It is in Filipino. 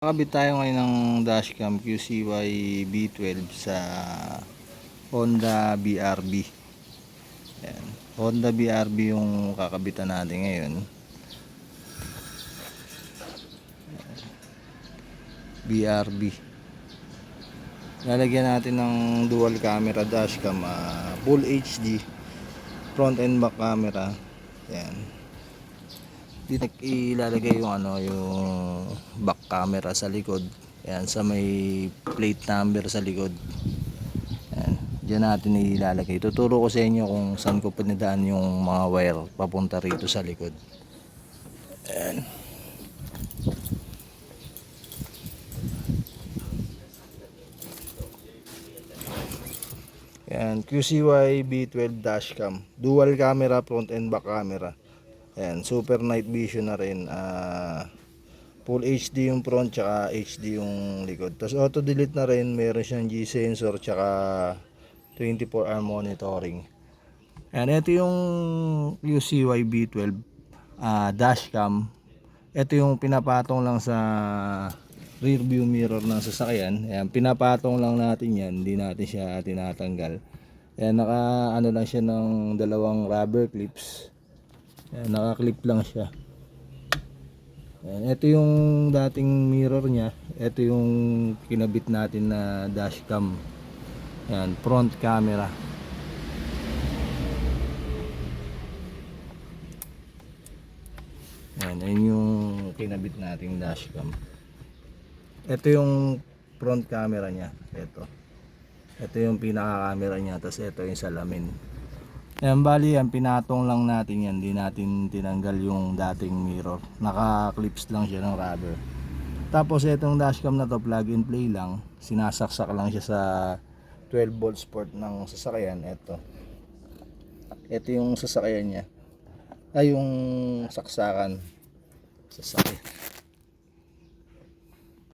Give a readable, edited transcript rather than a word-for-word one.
Nakabit tayo ngayon ng dashcam QCY B12 sa Honda BRB. Ayan. Honda BRB yung kakabitan natin ngayon. BRB. Lalagyan natin ng dual camera dashcam, full HD, front and back camera. Ayan. Dito ilalagay yung yung back camera sa likod. Ayan, sa may plate number sa likod. Ayan, diyan natin ilalagay. Tuturo ko sa inyo kung saan ko pinadaan yung mga wire papunta rito sa likod. Ayan. Ayan, QCY B12 dashcam, dual camera, front and back camera. Ayan, super night vision na rin. Full HD yung front tsaka HD yung likod. Tapos auto delete na rin, meron siyang G sensor tsaka 24-hour monitoring. Ayan, ito yung QCY B12 dashcam. Ito yung pinapatong lang sa rear view mirror ng sasakyan. Ayan, pinapatong lang natin yan, hindi natin siya tinatanggal. Ayan, naka lang siya ng dalawang rubber clips. Ayan, naka-clip lang siya. Ayan, ito yung dating mirror niya. Ito yung kinabit natin na dashcam. Ayan, front camera. Ayan, ayun yung kinabit nating dashcam. Ito yung front camera niya. Ito yung pinaka camera niya. Tapos ito yung salamin. Ayan, bali yan, pinatong lang natin yan. Hindi natin tinanggal yung dating mirror. Naka-clips lang siya ng rubber. Tapos itong dashcam na to, plug and play lang. Sinasaksak lang siya sa 12 volts port ng sasakyan. Ito yung sasakyan niya. Ay, yung saksakan. Sasakyan.